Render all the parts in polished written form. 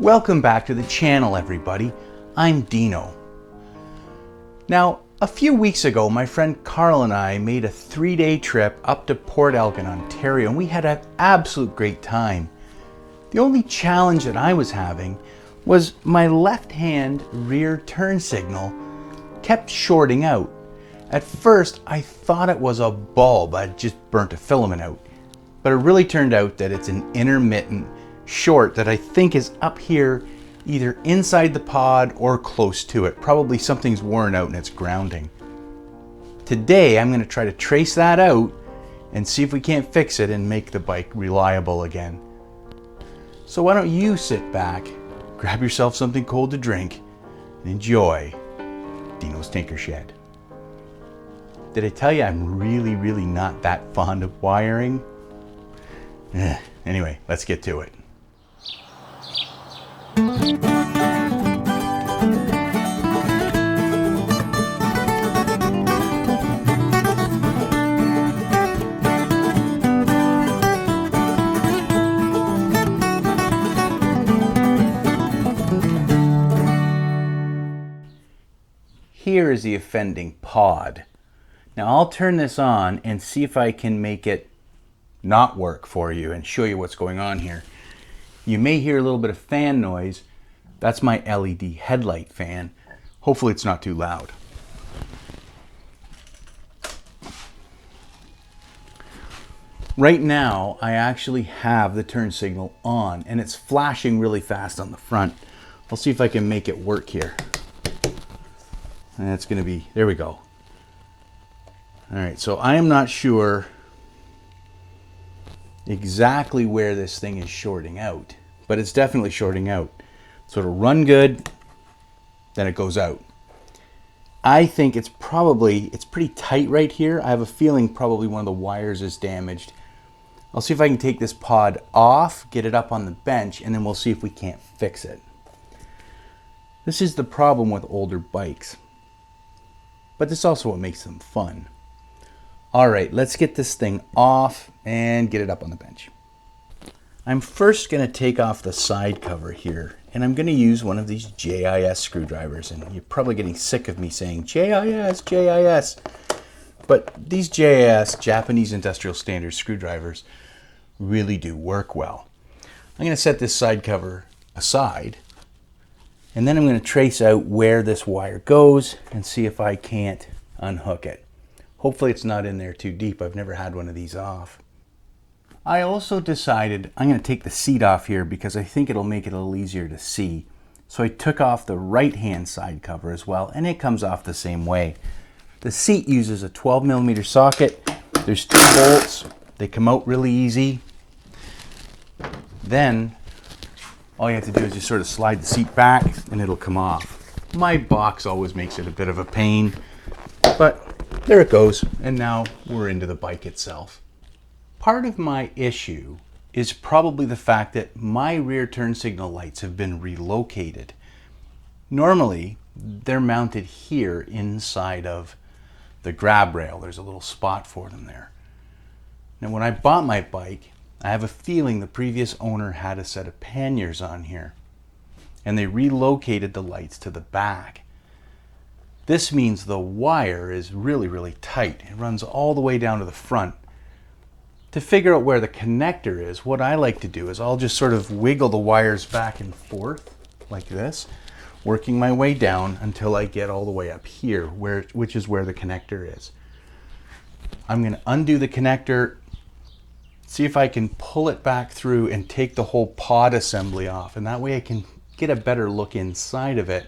Welcome back to the channel, everybody. I'm Dino. Now, a few weeks ago, my friend Carl and I made a 3-day trip up to Port Elgin, Ontario, and we had an absolute great time. The only challenge that I was having was my left-hand rear turn signal kept shorting out. At first, I thought it was a bulb. I just burnt a filament out. But it really turned out that it's an intermittent short that I think is up here, either inside the pod or close to it. Probably something's worn out and it's grounding. Today, I'm going to try to trace that out and see if we can't fix it and make the bike reliable again. So why don't you sit back, grab yourself something cold to drink, and enjoy Dino's Tinker Shed. Did I tell you I'm really not that fond of wiring? Anyway, let's get to it. Here is the offending pod. Now I'll turn this on and see if I can make it not work for you and show you what's going on here. You may hear a little bit of fan noise. That's my LED headlight fan. Hopefully it's not too loud. Right now, I actually have the turn signal on and it's flashing really fast on the front. I'll see if I can make it work here. And it's gonna be, there we go. All right, so I am not sure exactly where this thing is shorting out, but it's definitely shorting out. So it'll run good, then it goes out. I think it's pretty tight right here. I have a feeling probably one of the wires is damaged. I'll see if I can take this pod off, get it up on the bench, and then we'll see if we can't fix it. This is the problem with older bikes, but this is also what makes them fun. All right, let's get this thing off and get it up on the bench. I'm first going to take off the side cover here, and I'm going to use one of these JIS screwdrivers. And you're probably getting sick of me saying JIS, JIS. But these JIS, Japanese Industrial Standard screwdrivers, really do work well. I'm going to set this side cover aside, and then I'm going to trace out where this wire goes and see if I can't unhook it. Hopefully it's not in there too deep. I've never had one of these off. I also decided I'm going to take the seat off here because I think it'll make it a little easier to see. So I took off the right-hand side cover as well, and it comes off the same way. The seat uses a 12mm socket. There's 2 bolts. They come out really easy. Then all you have to do is just sort of slide the seat back and it'll come off. My box always makes it a bit of a pain, but there it goes, and now we're into the bike itself. Part of my issue is probably the fact that my rear turn signal lights have been relocated. Normally, they're mounted here inside of the grab rail. There's a little spot for them there. Now, when I bought my bike, I have a feeling the previous owner had a set of panniers on here, and they relocated the lights to the back. This means the wire is really tight. It runs all the way down to the front. To figure out where the connector is, what I like to do is I'll just sort of wiggle the wires back and forth like this, working my way down until I get all the way up here, which is where the connector is. I'm going to undo the connector, see if I can pull it back through and take the whole pod assembly off, and that way I can get a better look inside of it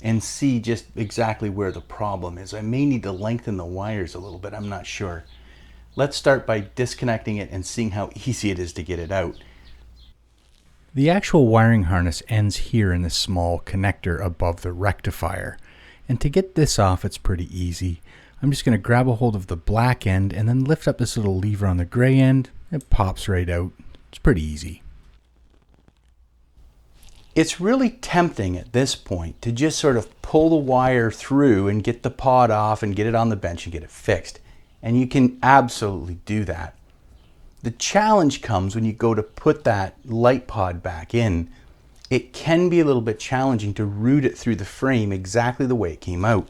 and see just exactly where the problem is. I may need to lengthen the wires a little bit, I'm not sure. Let's start by disconnecting it and seeing how easy it is to get it out. The actual wiring harness ends here in this small connector above the rectifier. And to get this off, it's pretty easy. I'm just going to grab a hold of the black end and then lift up this little lever on the gray end. It pops right out. It's pretty easy. It's really tempting at this point to just sort of pull the wire through and get the pod off and get it on the bench and get it fixed. And you can absolutely do that. The challenge comes when you go to put that light pod back in it can be a little bit challenging to route it through the frame exactly the way it came out.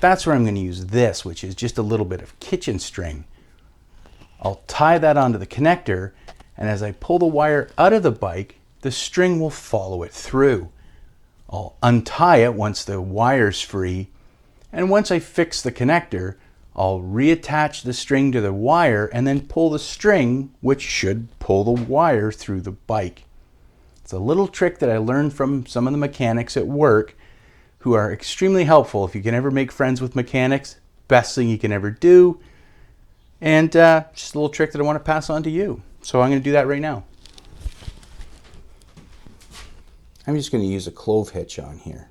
That's where I'm going to use this, which is just a little bit of kitchen string. I'll tie that onto the connector, and as I pull the wire out of the bike, the string will follow it through. I'll untie it once the wire's free, and once I fix the connector, I'll reattach the string to the wire and then pull the string, which should pull the wire through the bike. It's a little trick that I learned from some of the mechanics at work who are extremely helpful. If you can ever make friends with mechanics, best thing you can ever do. And just a little trick that I want to pass on to you. So I'm going to do that right now. I'm just going to use a clove hitch on here.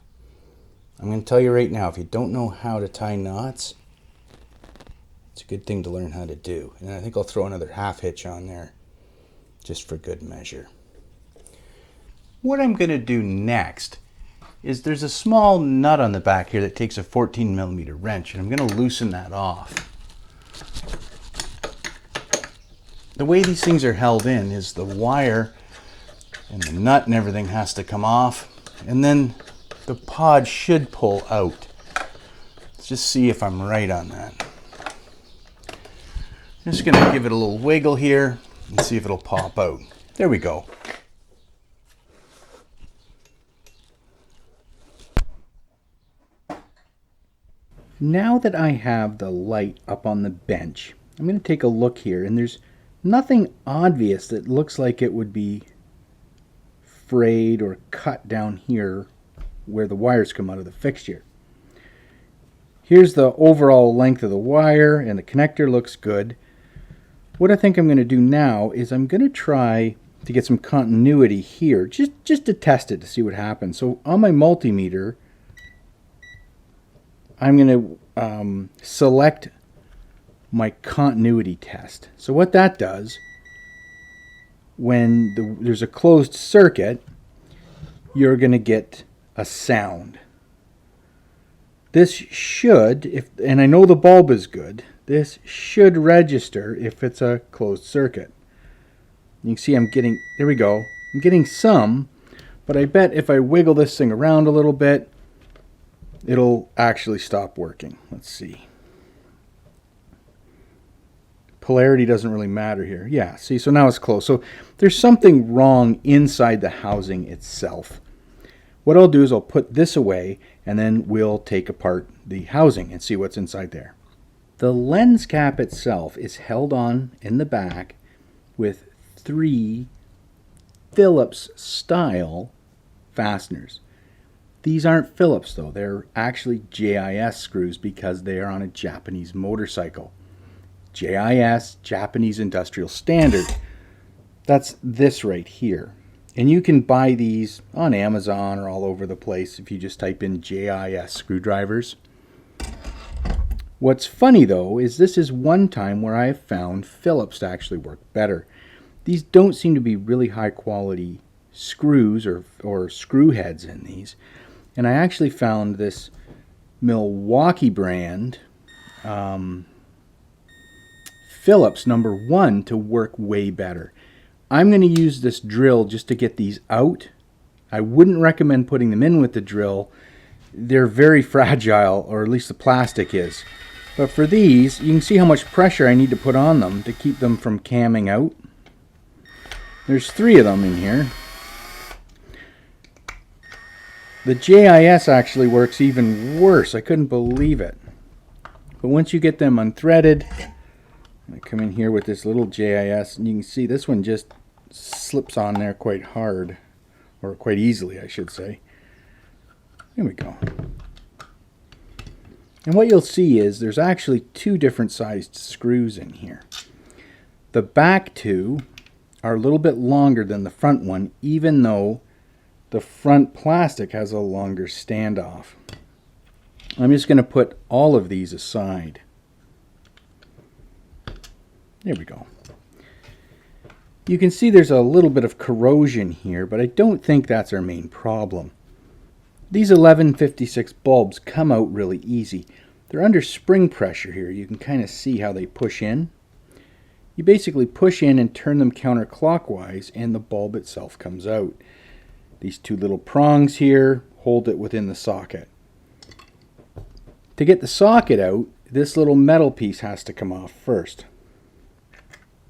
I'm going to tell you right now, if you don't know how to tie knots, it's a good thing to learn how to do. And I think I'll throw another half hitch on there just for good measure. What I'm going to do next is there's a small nut on the back here that takes a 14mm wrench, and I'm going to loosen that off. The way these things are held in is the wire and the nut and everything has to come off, and then the pod should pull out. Let's just see if I'm right on that. I'm just going to give it a little wiggle here and see if it'll pop out. There we go. Now that I have the light up on the bench, I'm going to take a look here, and there's nothing obvious that looks like it would be frayed or cut down here where the wires come out of the fixture. Here's the overall length of the wire, and the connector looks good. What I think I'm going to do now is I'm going to try to get some continuity here, just to test it to see what happens. So on my multimeter, I'm going to select my continuity test. So what that does, when there's a closed circuit, you're going to get a sound. This should, and I know the bulb is good, this should register if it's a closed circuit. You can see I'm getting, there we go, I'm getting some, but I bet if I wiggle this thing around a little bit, it'll actually stop working. Let's see. Polarity doesn't really matter here. Yeah, see, so now it's closed. So there's something wrong inside the housing itself. What I'll do is I'll put this away, and then we'll take apart the housing and see what's inside there. The lens cap itself is held on in the back with 3 Phillips style fasteners. These aren't Phillips though, they're actually JIS screws because they are on a Japanese motorcycle. JIS, Japanese Industrial Standard. That's this right here. And you can buy these on Amazon or all over the place if you just type in JIS screwdrivers. What's funny though is this is one time where I have found Phillips to actually work better. These don't seem to be really high quality screws or screw heads in these. And I actually found this Milwaukee brand Phillips #1 to work way better. I'm going to use this drill just to get these out. I wouldn't recommend putting them in with the drill. They're very fragile, or at least the plastic is. But for these, you can see how much pressure I need to put on them to keep them from camming out. There's 3 of them in here. The JIS actually works even worse. I couldn't believe it. But once you get them unthreaded, I come in here with this little JIS, and you can see this one just slips on there quite hard, or quite easily, I should say. There we go. And what you'll see is there's actually 2 different sized screws in here. The back 2 are a little bit longer than the front one, even though the front plastic has a longer standoff. I'm just going to put all of these aside. There we go. You can see there's a little bit of corrosion here, but I don't think that's our main problem. These 1156 bulbs come out really easy. They're under spring pressure here. You can kind of see how they push in. You basically push in and turn them counterclockwise, and the bulb itself comes out. These two little prongs here hold it within the socket. To get the socket out, this little metal piece has to come off first.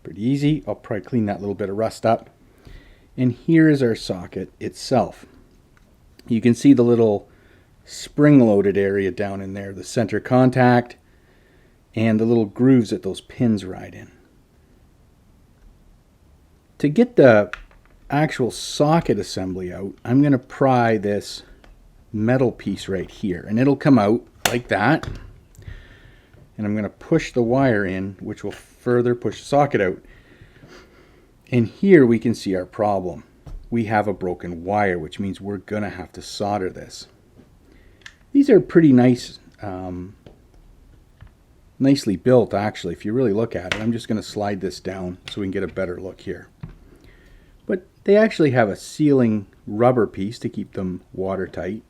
Pretty easy. I'll probably clean that little bit of rust up. And here is our socket itself. You can see the little spring-loaded area down in there, the center contact, and the little grooves that those pins ride in. To get the actual socket assembly out, I'm going to pry this metal piece right here, and it'll come out like that. And I'm going to push the wire in, which will further push the socket out. And here we can see our problem. We have a broken wire, which means we're going to have to solder this. These are pretty nice, nicely built actually, if you really look at it. I'm just going to slide this down so we can get a better look here. But they actually have a sealing rubber piece to keep them watertight.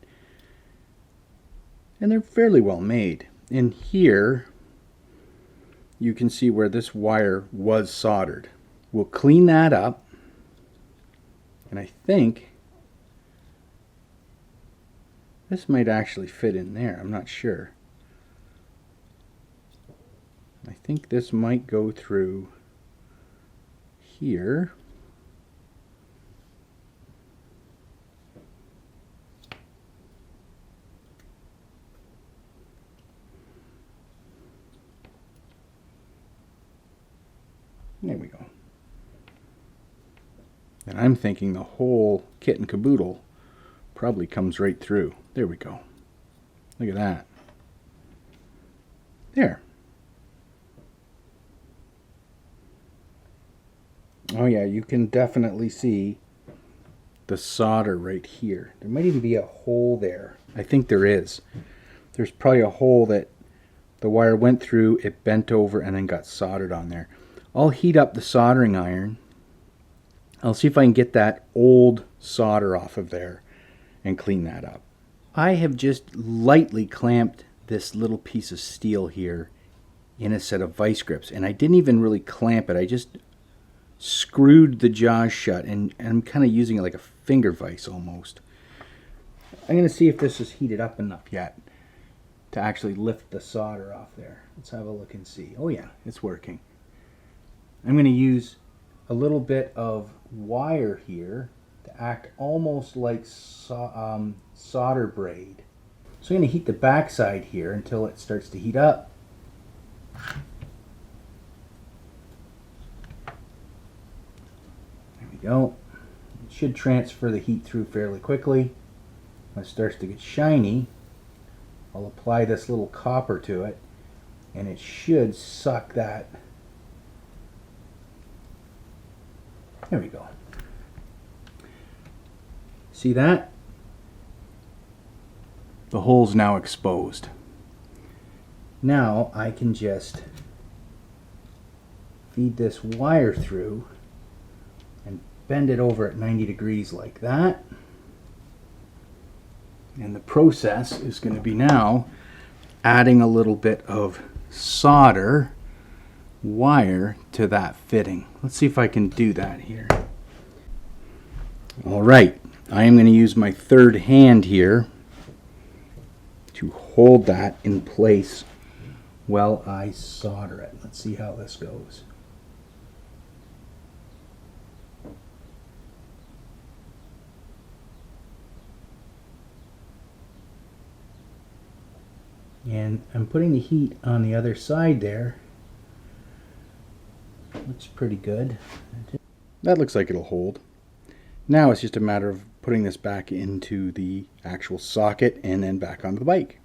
And they're fairly well made. In here, you can see where this wire was soldered. We'll clean that up. And I think this might actually fit in there. I'm not sure. I think this might go through here. There we go. And I'm thinking the whole kit and caboodle probably comes right through. There we go. Look at that. There. Oh yeah, you can definitely see the solder right here. There might even be a hole there. I think there is. There's probably a hole that the wire went through, it bent over, and then got soldered on there. I'll heat up the soldering iron. I'll see if I can get that old solder off of there and clean that up. I have just lightly clamped this little piece of steel here in a set of vice grips, and I didn't even really clamp it. I just screwed the jaws shut, and I'm kind of using it like a finger vise almost. I'm going to see if this is heated up enough yet to actually lift the solder off there. Let's have a look and see. Oh yeah, it's working. I'm going to use a little bit of wire here to act almost like solder braid. So I'm going to heat the back side here until it starts to heat up. There we go. It should transfer the heat through fairly quickly. When it starts to get shiny, I'll apply this little copper to it, and it should suck that. There we go. See that? The hole's now exposed. Now I can just feed this wire through and bend it over at 90 degrees like that. And the process is going to be now adding a little bit of solder wire to that fitting. Let's see if I can do that here. Alright, I am going to use my third hand here to hold that in place while I solder it. Let's see how this goes. And I'm putting the heat on the other side there. Looks pretty good. That looks like it'll hold. Now it's just a matter of putting this back into the actual socket and then back onto the bike.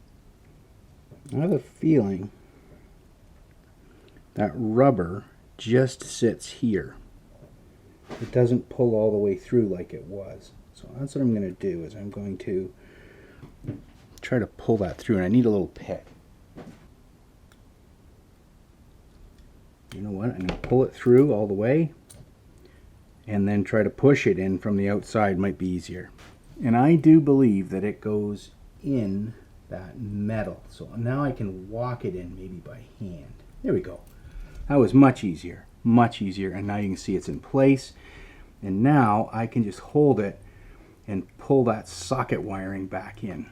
I have a feeling that rubber just sits here. It doesn't pull all the way through like it was. So that's what I'm going to do, is I'm going to try to pull that through, and I need a little pick. You know what? I'm going to pull it through all the way and then try to push it in from the outside. Might be easier. And I do believe that it goes in that metal. So now I can walk it in maybe by hand. There we go. That was much easier. Much easier. And now you can see it's in place. And now I can just hold it and pull that socket wiring back in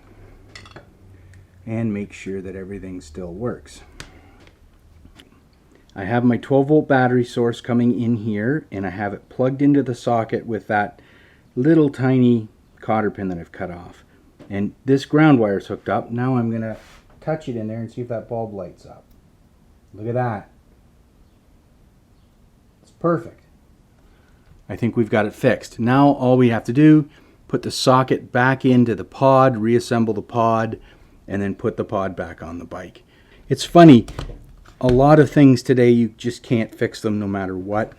and make sure that everything still works. I have my 12-volt battery source coming in here, and I have it plugged into the socket with that little tiny cotter pin that I've cut off. And this ground wire is hooked up. Now I'm going to touch it in there and see if that bulb lights up. Look at that. It's perfect. I think we've got it fixed. Now all we have to do, put the socket back into the pod, reassemble the pod, and then put the pod back on the bike. It's funny, a lot of things today you just can't fix them no matter what.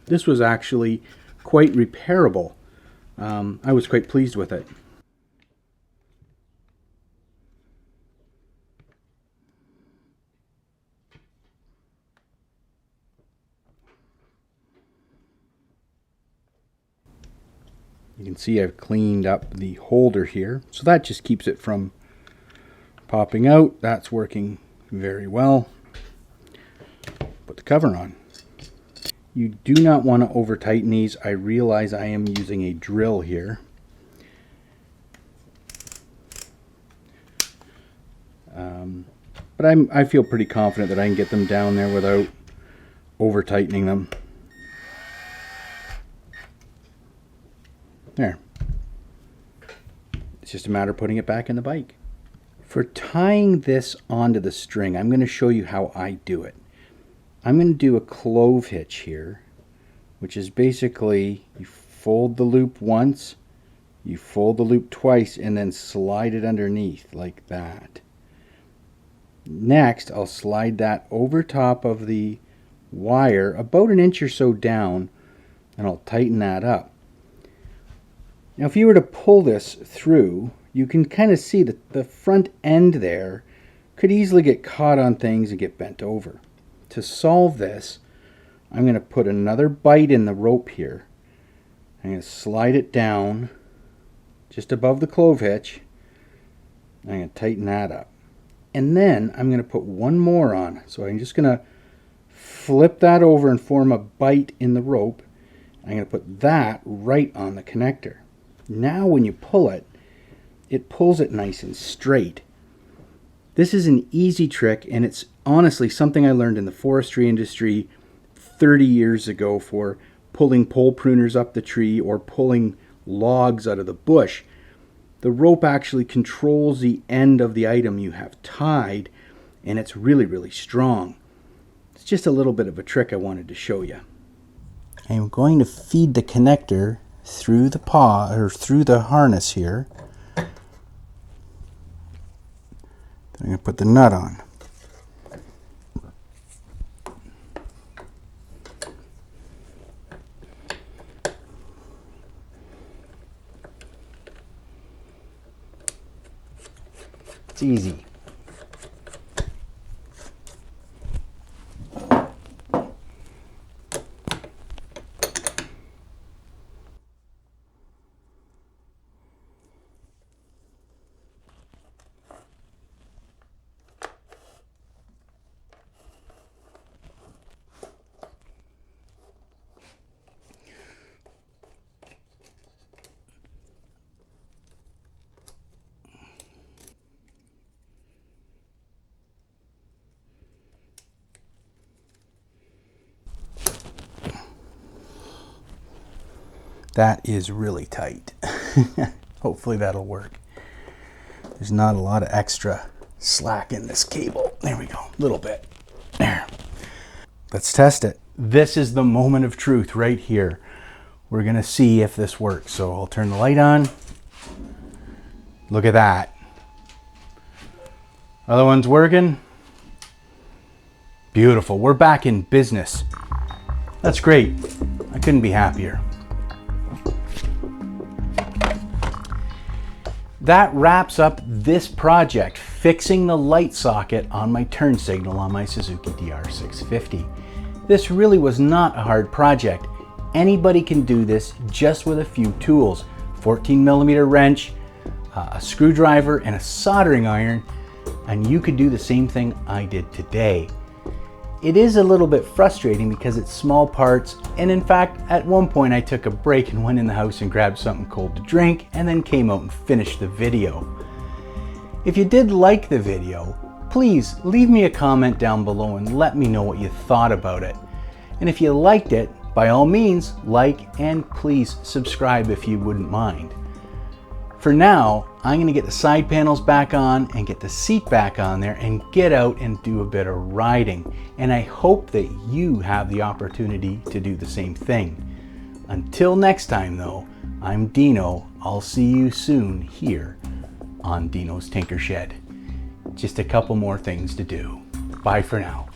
This was actually quite repairable. I was quite pleased with it. You can see I've cleaned up the holder here, so that just keeps it from popping out. That's working very well. Put the cover on. You do not want to over tighten these. I realize I am using a drill here. But I feel pretty confident that I can get them down there without over tightening them. There. It's just a matter of putting it back in the bike. For tying this onto the string, I'm going to show you how I do it. I'm going to do a clove hitch here, which is basically you fold the loop once, you fold the loop twice, and then slide it underneath like that. Next, I'll slide that over top of the wire about an inch or so down, and I'll tighten that up. Now if you were to pull this through, you can kind of see that the front end there could easily get caught on things and get bent over. To solve this, I'm going to put another bite in the rope here. I'm going to slide it down just above the clove hitch. I'm going to tighten that up. And then I'm going to put one more on. So I'm just going to flip that over and form a bite in the rope. I'm going to put that right on the connector. Now when you pull it, it pulls it nice and straight. This is an easy trick, and it's honestly something I learned in the forestry industry 30 years ago for pulling pole pruners up the tree or pulling logs out of the bush. The rope actually controls the end of the item you have tied, and it's really, really strong. It's just a little bit of a trick I wanted to show you. I'm going to feed the connector through the paw or through the harness here. Then I'm going to put the nut on. It's easy. That is really tight. Hopefully that'll work. There's not a lot of extra slack in this cable. There we go, a little bit. There. Let's test it. This is the moment of truth right here. We're gonna see if this works. So I'll turn the light on. Look at that. Other one's working. Beautiful, we're back in business. That's great. I couldn't be happier. That wraps up this project, fixing the light socket on my turn signal on my Suzuki DR650. This really was not a hard project. Anybody can do this just with a few tools. 14mm wrench, a screwdriver, and a soldering iron, and you could do the same thing I did today. It is a little bit frustrating because it's small parts, and in fact, at one point I took a break and went in the house and grabbed something cold to drink and then came out and finished the video. If you did like the video, please leave me a comment down below and let me know what you thought about it. And if you liked it, by all means, like and please subscribe if you wouldn't mind. For now, I'm going to get the side panels back on and get the seat back on there and get out and do a bit of riding. And I hope that you have the opportunity to do the same thing. Until next time though, I'm Dino. I'll see you soon here on Dino's Tinker Shed. Just a couple more things to do. Bye for now.